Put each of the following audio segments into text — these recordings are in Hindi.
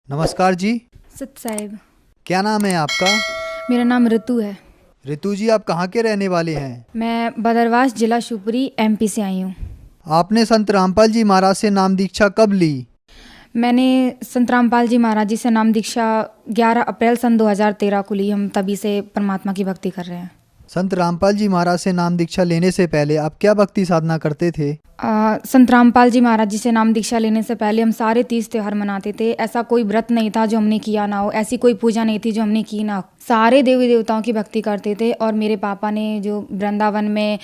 नमस्कार जी। सत साहिब। क्या नाम है आपका? मेरा नाम ऋतु है। ऋतु जी, आप कहाँ के रहने वाले हैं? मैं बदरवास जिला शिवपुरी एमपी से आई हूँ। आपने संत रामपाल जी महाराज से नाम दीक्षा कब ली? मैंने संत रामपाल जी महाराज जी से नाम दीक्षा 11 अप्रैल सन 2013 को ली। हम तभी से परमात्मा की भक्ति कर रहे हैं। संत रामपाल जी महाराज से नाम दीक्षा लेने से पहले आप क्या भक्ति साधना करते थे? संत रामपाल जी महाराज जी से नाम दीक्षा लेने से पहले हम सारे तीज त्यौहार मनाते थे। ऐसा कोई व्रत नहीं था जो हमने किया ना हो, ऐसी कोई पूजा नहीं थी जो हमने की ना हो। सारे देवी देवताओं की भक्ति करते थे। और मेरे पापा ने जो वृंदावन में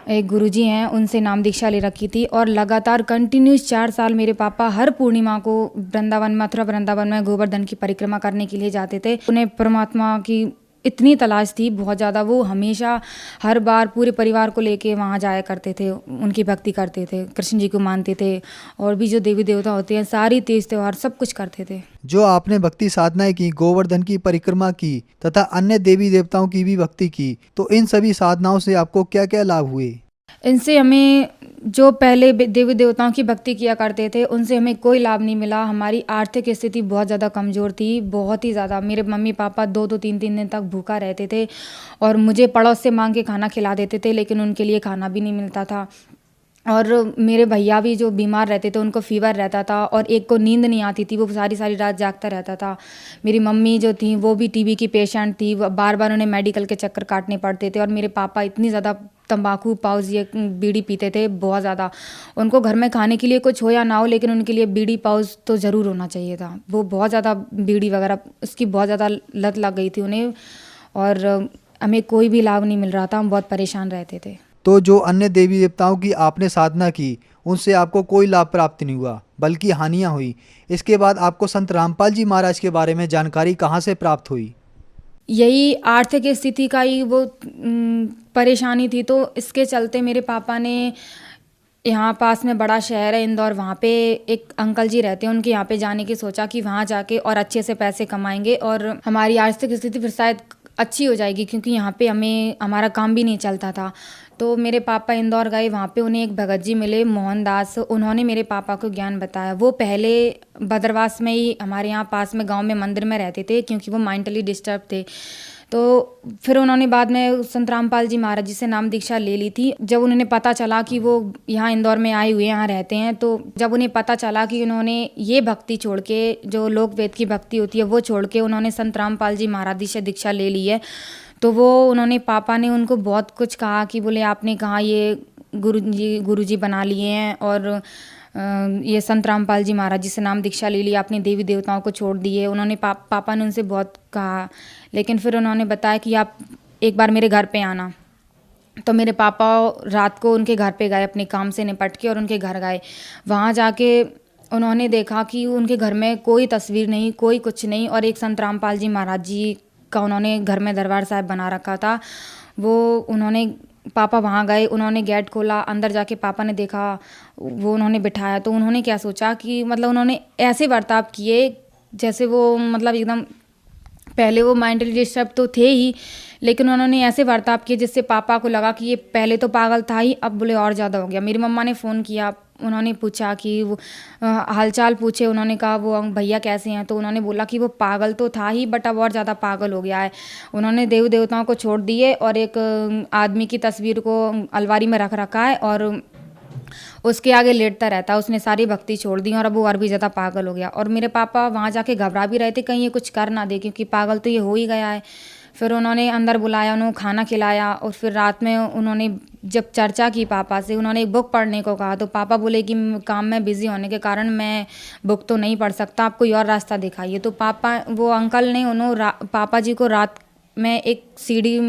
एक गुरुजी हैं उनसे नाम दीक्षा ले रखी थी और लगातार कंटिन्यूस 4 साल मेरे पापा हर पूर्णिमा को वृंदावन मथुरा वृंदावन में गोवर्धन की परिक्रमा करने के लिए जाते थे। उन्हें परमात्मा की इतनी तलाश थी बहुत ज़्यादा, वो हमेशा हर बार पूरे परिवार को लेके वहाँ जाया करते थे, उनकी भक्ति करते थे, कृष्ण जी को मानते थे और भी जो देवी देवता होते हैं सारी तीज त्योहार सब कुछ करते थे। जो आपने भक्ति साधनाएं की, गोवर्धन की परिक्रमा की तथा अन्य देवी देवताओं की भी भक्ति की, तो इन सभी साधनाओं से आपको क्या क्या लाभ हुए? इनसे हमें जो पहले देवी देवताओं की भक्ति किया करते थे उनसे हमें कोई लाभ नहीं मिला। हमारी आर्थिक स्थिति बहुत ज़्यादा कमज़ोर थी, बहुत ही ज़्यादा। मेरे मम्मी पापा 2-2 3-3 दिन तक भूखा रहते थे और मुझे पड़ोस से मांग के खाना खिला देते थे, लेकिन उनके लिए खाना भी नहीं मिलता था। और मेरे भैया भी जो बीमार रहते थे उनको फीवर रहता था और एक को नींद नहीं आती थी, वो सारी सारी रात जागता रहता था। मेरी मम्मी जो थी वो भी टीबी की पेशेंट थी, बार बार उन्हें मेडिकल के चक्कर काटने पड़ते थे। और मेरे पापा इतनी ज़्यादा तंबाकू पाउच ये बीड़ी पीते थे बहुत ज़्यादा। उनको घर में खाने के लिए कुछ हो या ना हो लेकिन उनके लिए बीड़ी पाउच तो ज़रूर होना चाहिए था। वो बहुत ज़्यादा बीड़ी वगैरह उसकी बहुत ज़्यादा लत लग गई थी उन्हें और हमें कोई भी लाभ नहीं मिल रहा था, हम बहुत परेशान रहते थे। तो जो अन्य देवी देवताओं की आपने साधना की उनसे आपको कोई लाभ प्राप्त नहीं हुआ बल्कि हानियां हुई। इसके बाद आपको संत रामपाल जी महाराज के बारे में जानकारी कहाँ से प्राप्त हुई? यही आर्थिक स्थिति का ही वो परेशानी थी, तो इसके चलते मेरे पापा ने यहाँ पास में बड़ा शहर है इंदौर, वहाँ पे एक अंकल जी रहते हैं, उनके यहाँ पे जाने की सोचा कि वहाँ जाके और अच्छे से पैसे कमाएंगे और हमारी आर्थिक स्थिति फिर शायद अच्छी हो जाएगी, क्योंकि यहाँ पे हमें हमारा काम भी नहीं चलता था। तो मेरे पापा इंदौर गए, वहाँ पे उन्हें एक भगत जी मिले मोहनदास, उन्होंने मेरे पापा को ज्ञान बताया। वो पहले बदरवास में ही हमारे यहाँ पास में गांव में मंदिर में रहते थे, क्योंकि वो मेंटली डिस्टर्ब थे। तो फिर उन्होंने बाद में संत रामपाल जी महाराज जी से नाम दीक्षा ले ली थी। जब उन्हें पता चला कि वो यहाँ इंदौर में आए हुए यहाँ रहते हैं, तो जब उन्हें पता चला कि उन्होंने ये भक्ति छोड़ के जो लोक वेद की भक्ति होती है वो छोड़ के उन्होंने संत रामपाल जी महाराज जी से दीक्षा ले ली है, तो वो उन्होंने पापा ने उनको बहुत कुछ कहा कि बोले आपने कहा ये गुरुजी बना लिए हैं और ये संत रामपाल जी महाराज जी से नाम दीक्षा ले ली, आपने देवी देवताओं को छोड़ दिए। उन्होंने पापा ने उनसे बहुत कहा, लेकिन फिर उन्होंने बताया कि आप एक बार मेरे घर पे आना। तो मेरे पापा रात को उनके घर पे गए, अपने काम से निपट के और उनके घर गए। वहाँ जाके उन्होंने देखा कि उनके घर में कोई तस्वीर नहीं, कोई कुछ नहीं, और एक संत रामपाल जी महाराज जी का उन्होंने घर में दरबार साहब बना रखा था। पापा वहाँ गए, उन्होंने गेट खोला, अंदर जाके पापा ने देखा, वो उन्होंने बिठाया। तो उन्होंने क्या सोचा कि मतलब उन्होंने ऐसे बर्ताव किए जैसे वो मतलब एकदम, पहले वो मेंटली डिस्टर्ब तो थे ही, लेकिन उन्होंने ऐसे बर्ताव किए जिससे पापा को लगा कि ये पहले तो पागल था ही, अब बोले और ज़्यादा हो गया। मेरी मम्मा ने फ़ोन किया, उन्होंने पूछा कि वो हालचाल पूछे, उन्होंने कहा वो भैया कैसे हैं, तो उन्होंने बोला कि वो पागल तो था ही बट अब और ज़्यादा पागल हो गया है। उन्होंने देवी देवताओं को छोड़ दिए और एक आदमी की तस्वीर को अलमारी में रख रखा है और उसके आगे लेटता रहता है। उसने सारी भक्ति छोड़ दी और अब वो और भी ज़्यादा पागल हो गया। और मेरे पापा वहाँ जाके घबरा भी रहे थे कहीं ये कुछ कर ना दे, क्योंकि पागल तो ये हो ही गया है। फिर उन्होंने अंदर बुलाया, उन्होंने खाना खिलाया और फिर रात में उन्होंने जब चर्चा की पापा से, उन्होंने एक बुक पढ़ने को कहा। तो पापा बोले कि काम में बिज़ी होने के कारण मैं बुक तो नहीं पढ़ सकता, आप कोई और रास्ता दिखाइए। तो पापा वो अंकल ने पापा जी को रात में एक सीडी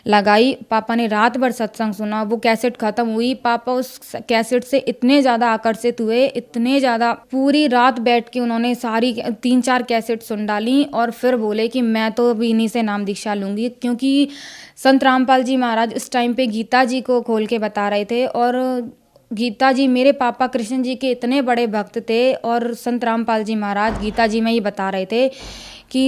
लगाई, पापा ने रात भर सत्संग सुना। वो कैसेट ख़त्म हुई, पापा उस कैसेट से इतने ज़्यादा आकर्षित हुए, इतने ज़्यादा, पूरी रात बैठ के उन्होंने सारी 3-4 कैसेट सुन डाली और फिर बोले कि मैं तो अभी इन्हीं से नाम दीक्षा लूँगी। क्योंकि संत रामपाल जी महाराज उस टाइम पे गीता जी को खोल के बता रहे थे और गीता जी, मेरे पापा कृष्ण जी के इतने बड़े भक्त थे, और संत रामपाल जी महाराज गीता जी में ये बता रहे थे कि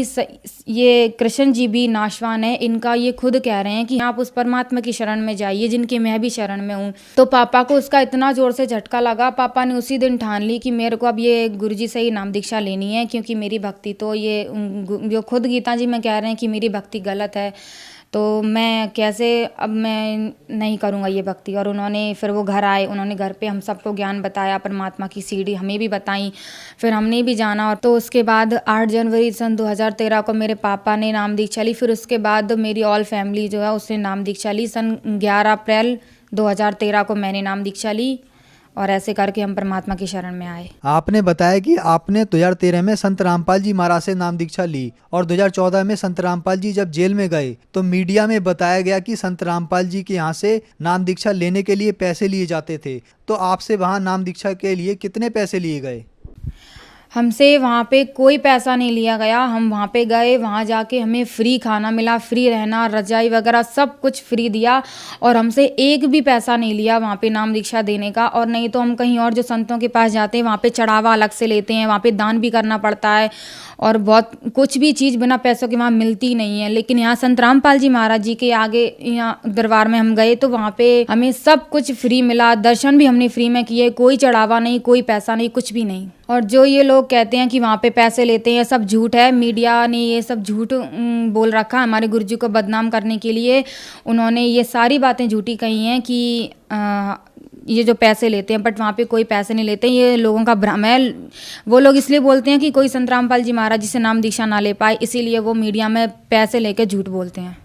ये कृष्ण जी भी नाशवान है, इनका ये खुद कह रहे हैं कि आप उस परमात्मा की शरण में जाइए जिनकी मैं भी शरण में हूँ। तो पापा को उसका इतना ज़ोर से झटका लगा, पापा ने उसी दिन ठान ली कि मेरे को अब ये गुरुजी से ही नाम दीक्षा लेनी है, क्योंकि मेरी भक्ति तो ये जो खुद गीता जी में कह रहे हैं कि मेरी भक्ति गलत है, तो मैं कैसे, अब मैं नहीं करूँगा ये भक्ति। और उन्होंने फिर वो घर आए, उन्होंने घर पे हम सबको ज्ञान बताया, परमात्मा की सीढ़ी हमें भी बताई, फिर हमने भी जाना। और तो उसके बाद 8 जनवरी सन 2013 को मेरे पापा ने नाम दीक्षा ली। फिर उसके बाद मेरी ऑल फैमिली जो है उसने नाम दीक्षा ली। सन 11 अप्रैल 2013 को मैंने नाम दीक्षा ली, और ऐसे करके हम परमात्मा की शरण में आए। आपने बताया कि आपने 2013 में संत रामपाल जी महाराज से नाम दीक्षा ली, और 2014 में संत रामपाल जी जब जेल में गए तो मीडिया में बताया गया कि संत रामपाल जी के यहाँ से नाम दीक्षा लेने के लिए पैसे लिए जाते थे। तो आपसे वहाँ नाम दीक्षा के लिए कितने पैसे लिए गए? हमसे वहाँ पे कोई पैसा नहीं लिया गया। हम वहाँ पे गए, वहाँ जाके हमें फ्री खाना मिला, फ्री रहना, रजाई वगैरह सब कुछ फ्री दिया, और हमसे एक भी पैसा नहीं लिया वहाँ पे नाम दीक्षा देने का। और नहीं तो हम कहीं और जो संतों के पास जाते हैं वहाँ पे चढ़ावा अलग से लेते हैं, वहाँ पे दान भी करना पड़ता है, और बहुत कुछ भी चीज़ बिना पैसों के वहाँ मिलती नहीं है। लेकिन यहाँ संत रामपाल जी महाराज जी के आगे यहाँ दरबार में हम गए तो वहाँ पे हमें सब कुछ फ्री मिला, दर्शन भी हमने फ्री में किए, कोई चढ़ावा नहीं, कोई पैसा नहीं, कुछ भी नहीं। और जो ये लोग कहते हैं कि वहाँ पे पैसे लेते हैं, सब झूठ है। मीडिया ने ये सब झूठ बोल रखा हमारे गुरुजी को बदनाम करने के लिए। उन्होंने ये सारी बातें झूठी कही हैं कि ये जो पैसे लेते हैं, बट वहाँ पे कोई पैसे नहीं लेते, ये लोगों का भ्रम है। वो लोग इसलिए बोलते हैं कि कोई संत रामपाल जी महाराज जी से नाम दीक्षा ना ले पाए, इसीलिए वो मीडिया में पैसे लेके झूठ बोलते हैं।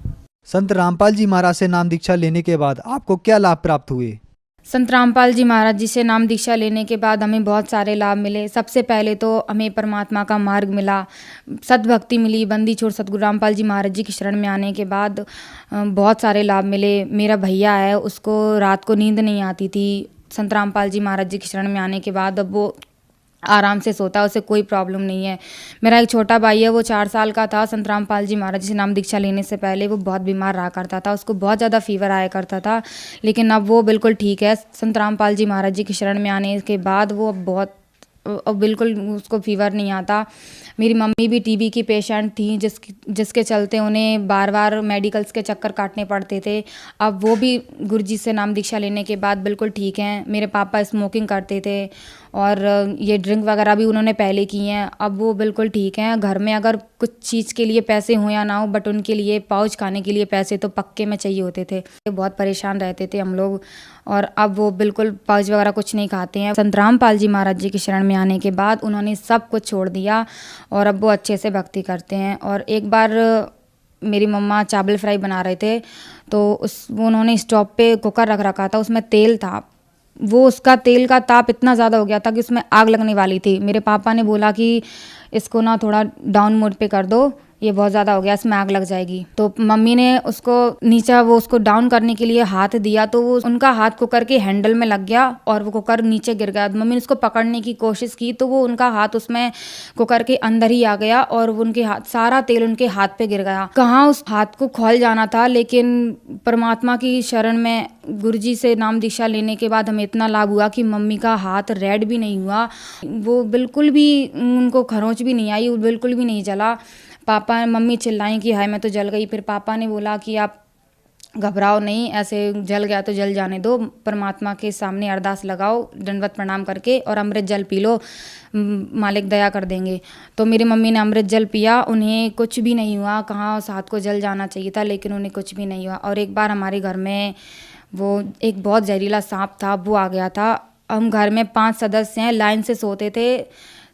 संत रामपाल जी महाराज से नाम दीक्षा लेने के बाद आपको क्या लाभ प्राप्त हुए? संत रामपाल जी महाराज जी से नाम दीक्षा लेने के बाद हमें बहुत सारे लाभ मिले। सबसे पहले तो हमें परमात्मा का मार्ग मिला, सद्भक्ति मिली। बंदी छोड़ सतगुरु रामपाल जी महाराज जी की शरण में आने के बाद बहुत सारे लाभ मिले। मेरा भैया है, उसको रात को नींद नहीं आती थी। संत रामपाल जी महाराज जी की शरण में आने के बाद अब वो आराम से सोता है, उसे कोई प्रॉब्लम नहीं है। मेरा एक छोटा भाई है, वो 4 साल का था। संत रामपाल जी महाराज जी से नाम दीक्षा लेने से पहले वो बहुत बीमार रहा करता था, उसको बहुत ज़्यादा फीवर आया करता था, लेकिन अब वो बिल्कुल ठीक है। संत रामपाल जी महाराज जी की शरण में आने के बाद वो अब बिल्कुल उसको फीवर नहीं आता। मेरी मम्मी भी टीबी की पेशेंट थी, जिसके चलते उन्हें बार बार मेडिकल्स के चक्कर काटने पड़ते थे। अब वो भी गुरुजी से नाम दीक्षा लेने के बाद बिल्कुल ठीक हैं। मेरे पापा स्मोकिंग करते थे और ये ड्रिंक वगैरह भी उन्होंने पहले की हैं, अब वो बिल्कुल ठीक हैं। घर में अगर कुछ चीज़ के लिए पैसे हो या ना हो, बट उनके लिए पाउच खाने के लिए पैसे तो पक्के में चाहिए होते थे। बहुत परेशान रहते थे हम लोग, और अब वो बिल्कुल पाउच वगैरह कुछ नहीं खाते हैं। संत रामपाल जी महाराज जी की शरण में आने के बाद उन्होंने सब कुछ छोड़ दिया, और अब वो अच्छे से भक्ति करते हैं। और एक बार मेरी मम्मा चावल फ्राई बना रहे थे, तो उन्होंने स्टोव पे कुकर रख रखा था, उसमें तेल था। वो उसका तेल का ताप इतना ज़्यादा हो गया था कि उसमें आग लगने वाली थी। मेरे पापा ने बोला कि इसको ना थोड़ा डाउन मोड पे कर दो, ये बहुत ज़्यादा हो गया, इसमें आग लग जाएगी। तो मम्मी ने उसको नीचे उसको डाउन करने के लिए हाथ दिया, तो वो उनका हाथ कुकर के हैंडल में लग गया और वो कुकर नीचे गिर गया। मम्मी ने उसको पकड़ने की कोशिश की तो वो उनका हाथ उसमें कुकर के अंदर ही आ गया, और वो उनके हाथ, सारा तेल उनके हाथ पे गिर गया। कहाँ उस हाथ को खोल जाना था, लेकिन परमात्मा की शरण में गुरुजी से नाम दीक्षा लेने के बाद हमें इतना लाभ हुआ कि मम्मी का हाथ रेड भी नहीं हुआ, वो बिल्कुल भी उनको खरोंच भी नहीं आई, वो बिल्कुल भी नहीं जला। पापा मम्मी चिल्लाई कि हाय मैं तो जल गई। फिर पापा ने बोला कि आप घबराओ नहीं, ऐसे जल गया तो जल जाने दो, परमात्मा के सामने अरदास लगाओ दंडवत प्रणाम करके, और अमृत जल पी लो, मालिक दया कर देंगे। तो मेरी मम्मी ने अमृत जल पिया, उन्हें कुछ भी नहीं हुआ। कहाँ उस हाथ को जल जाना चाहिए था, लेकिन उन्हें कुछ भी नहीं हुआ। और एक बार हमारे घर में वो एक बहुत जहरीला सांप था, वो आ गया था। हम घर में 5 सदस्य हैं, लाइन से सोते थे,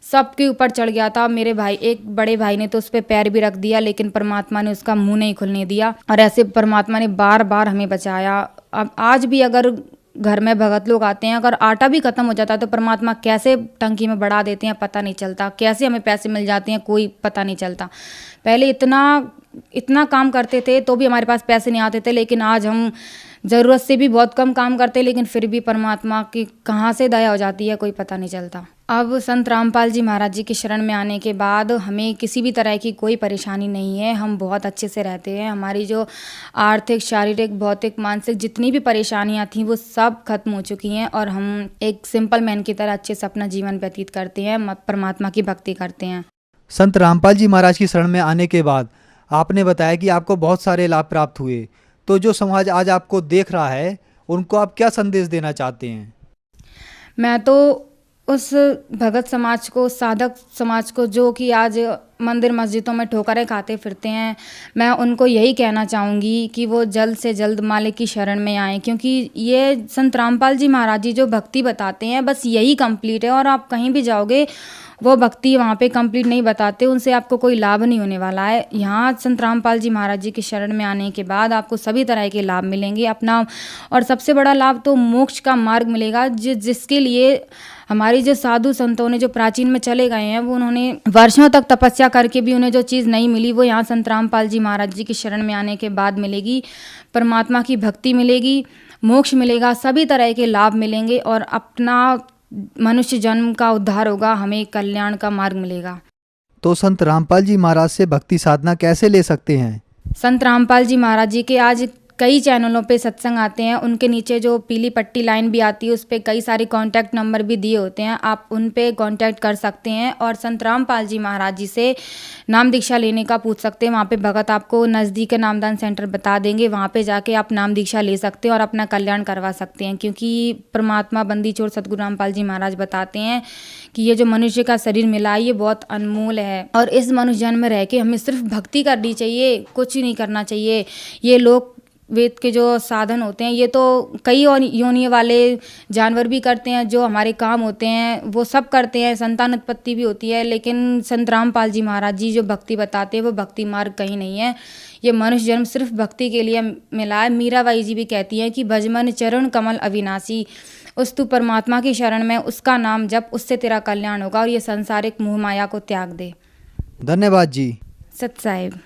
सबके ऊपर चढ़ गया था। मेरे भाई, एक बड़े भाई ने तो उस पर पैर भी रख दिया, लेकिन परमात्मा ने उसका मुंह नहीं खुलने दिया, और ऐसे परमात्मा ने बार बार हमें बचाया। अब आज भी अगर घर में भगत लोग आते हैं, अगर आटा भी खत्म हो जाता है तो परमात्मा कैसे टंकी में बढ़ा देते हैं पता नहीं चलता, कैसे हमें पैसे मिल जाते हैं कोई पता नहीं चलता। पहले इतना काम करते थे तो भी हमारे पास पैसे नहीं आते थे, लेकिन आज हम ज़रूरत से भी बहुत कम काम करते हैं, लेकिन फिर भी परमात्मा की कहाँ से दया हो जाती है कोई पता नहीं चलता। अब संत रामपाल जी महाराज जी की शरण में आने के बाद हमें किसी भी तरह की कोई परेशानी नहीं है। हम बहुत अच्छे से रहते हैं। हमारी जो आर्थिक, शारीरिक, भौतिक, मानसिक जितनी भी परेशानियां थीं वो सब खत्म हो चुकी हैं और हम एक सिंपल मैन की तरह अच्छे से अपना जीवन व्यतीत करते हैं, परमात्मा की भक्ति करते हैं। संत रामपाल जी महाराज की शरण में आने के बाद आपने बताया कि आपको बहुत सारे लाभ प्राप्त हुए। तो जो समाज आज आपको देख रहा है उनको आप क्या संदेश देना चाहते हैं? मैं तो उस भगत समाज को, साधक समाज को, जो कि आज मंदिर मस्जिदों में ठोकरें खाते फिरते हैं, मैं उनको यही कहना चाहूँगी कि वो जल्द से जल्द मालिक की शरण में आएँ, क्योंकि ये संत रामपाल जी महाराज जी जो भक्ति बताते हैं बस यही कंप्लीट है। और आप कहीं भी जाओगे वो भक्ति वहाँ पे कंप्लीट नहीं बताते, उनसे आपको कोई लाभ नहीं होने वाला है। यहाँ संत रामपाल जी महाराज जी की शरण में आने के बाद आपको सभी तरह के लाभ मिलेंगे अपना, और सबसे बड़ा लाभ तो मोक्ष का मार्ग मिलेगा, जिसके लिए हमारी जो साधु संतों ने जो प्राचीन में चले गए हैं वो उन्होंने वर्षों तक तपस्या करके भी उन्हें जो चीज़ नहीं मिली वो यहाँ संत रामपाल जी महाराज जी की शरण में आने के बाद मिलेगी। परमात्मा की भक्ति मिलेगी, मोक्ष मिलेगा, सभी तरह के लाभ मिलेंगे और अपना मनुष्य जन्म का उद्धार होगा, हमें कल्याण का मार्ग मिलेगा। तो संत रामपाल जी महाराज से भक्ति साधना कैसे ले सकते हैं? संत रामपाल जी महाराज जी के आज कई चैनलों पे सत्संग आते हैं, उनके नीचे जो पीली पट्टी लाइन भी आती है उस पर कई सारे कांटेक्ट नंबर भी दिए होते हैं, आप उन पे कांटेक्ट कर सकते हैं और संत रामपाल जी महाराज जी से नाम दीक्षा लेने का पूछ सकते हैं। वहाँ पे भगत आपको नज़दीक के नामदान सेंटर बता देंगे, वहाँ पे जाके आप नाम दीक्षा ले सकते हैं और अपना कल्याण करवा सकते हैं, क्योंकि परमात्मा बंदी चोर सतगुरु रामपाल जी महाराज बताते हैं कि ये जो मनुष्य का शरीर मिला है ये बहुत अनमोल है और इस मनुष्य जन्म में रह के हमें सिर्फ भक्ति करनी चाहिए, कुछ ही नहीं करना चाहिए। ये लोग वेद के जो साधन होते हैं ये तो कई और योनि वाले जानवर भी करते हैं, जो हमारे काम होते हैं वो सब करते हैं, संतान उत्पत्ति भी होती है, लेकिन संत रामपाल जी महाराज जी जो भक्ति बताते हैं वो भक्ति मार्ग कहीं नहीं है। ये मनुष्य जन्म सिर्फ भक्ति के लिए मिला है। मीराबाई जी भी कहती हैं कि भजमन चरण कमल अविनाशी, उस तू परमात्मा की शरण में, उसका नाम जप, उससे तेरा कल्याण होगा और ये संसारिक मोह माया को त्याग दे। धन्यवाद जी। सत साहिब।